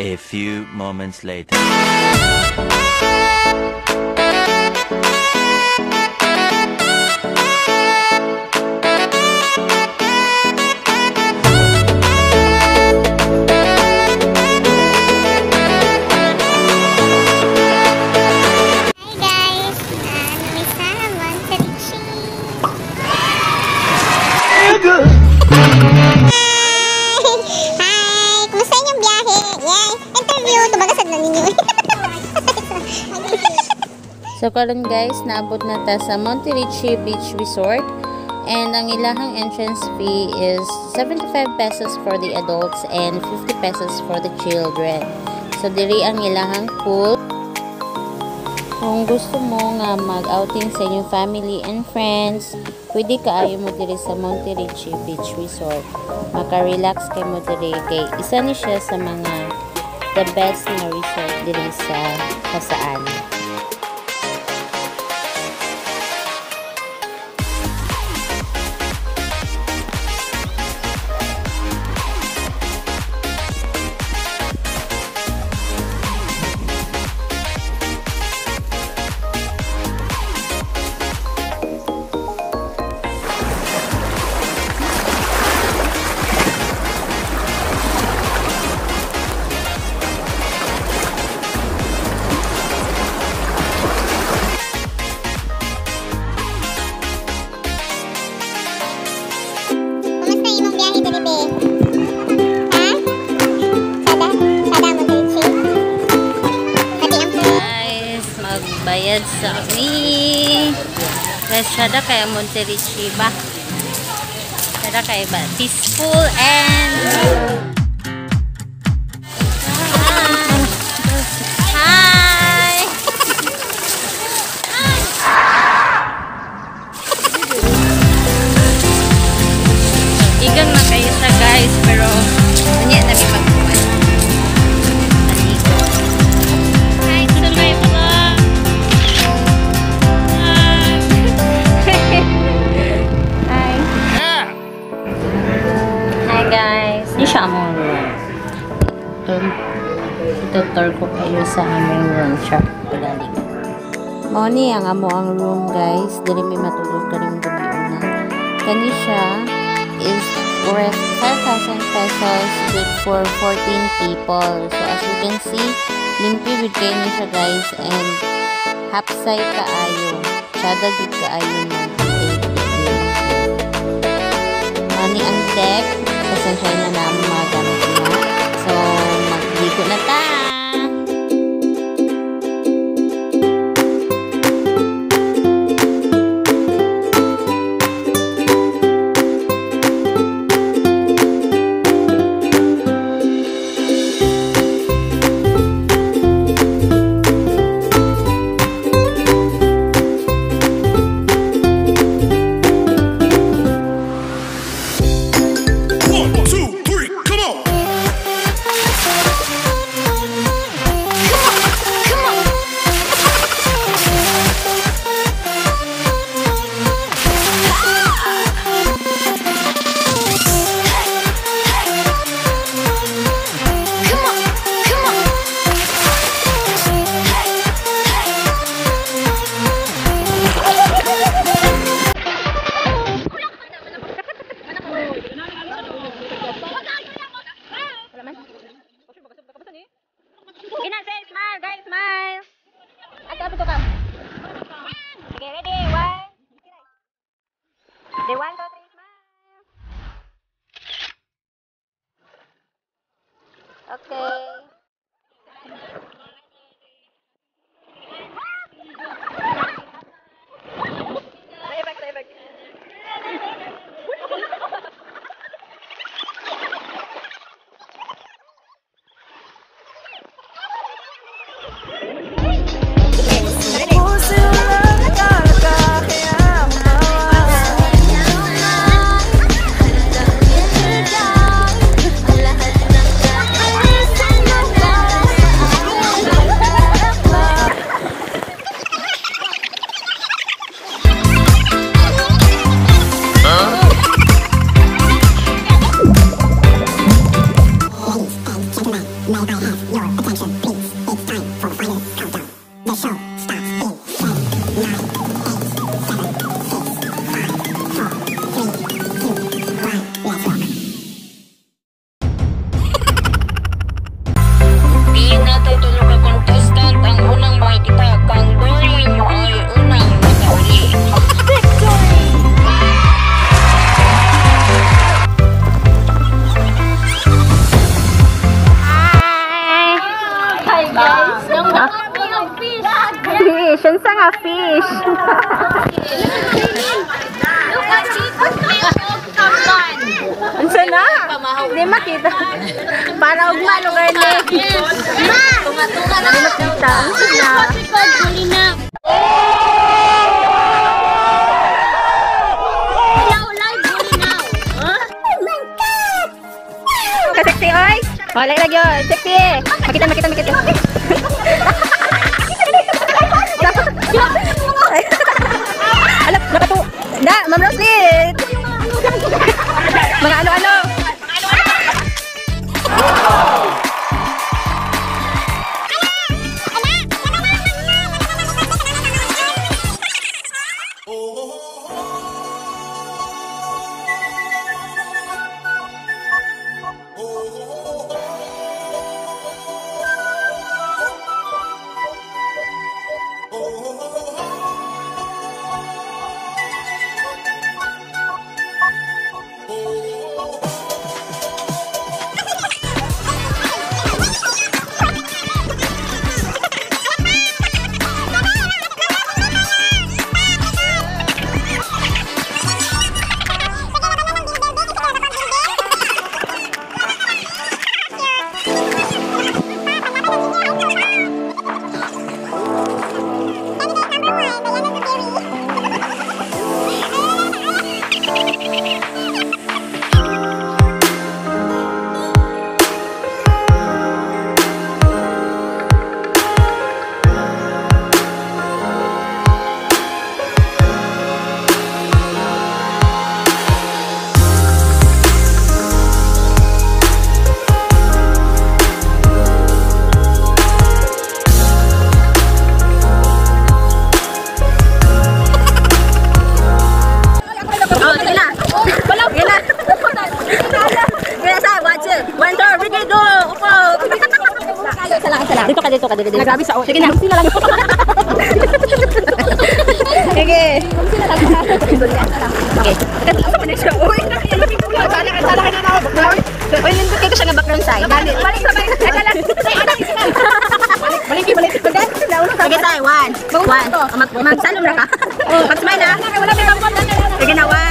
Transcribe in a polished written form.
A few moments later. So karon guys, naabot na ta sa Monterrey Beach Resort and ang ilahang entrance fee is 75 pesos for the adults and 50 pesos for the children. So diri ang ilahang pool. Kung gusto mo nga mag-outing sa inyong family and friends, pwede kaayo mo diri sa Monterrey Beach Resort. Maka-relax kay mo diri kay isa ni siya sa mga the best na resort diri sa Pasaan. Bayad sa kami. Sada kaya Monterrey ba? Sada kaya ba? Peaceful and hi! Igang na kayo siya guys, pero hindi na magpuman. Siya mo room. Ito ko kayo sa aming room siya. Pagaling. Mao ni ang amo ang room guys. Dili may matulog ka rin gabi una. Kani siya is worth 5,000 pesos good for 14 people. So as you can see, limpyo with kayo niya siya guys. And half side kaayo. Tsada good kaayo ng mani ang deck. Pasensya na na ang mga gamit niya. So, magligo na ta! mga fish. Unsa na? Hindi makita. Para ugma lugar ni. Ma! Tunga-tunga na makita. Unsa na? Kaseksi oy. Wala lagi yo, seksi. Makita. Alap, napatu. Da, Ma'am Roslyn. Mga ano-ano. Dito ka. Nagabi sa sige na. Sila lang. Sige. Sila lang. Okay. Ano pa siya? Uy, sala ka na ako. Uy, nindot kayo siya ng background side. Balik. Balik. Sige tayo, one. Magsalom na ka. Mag-smile na. Sige na, one.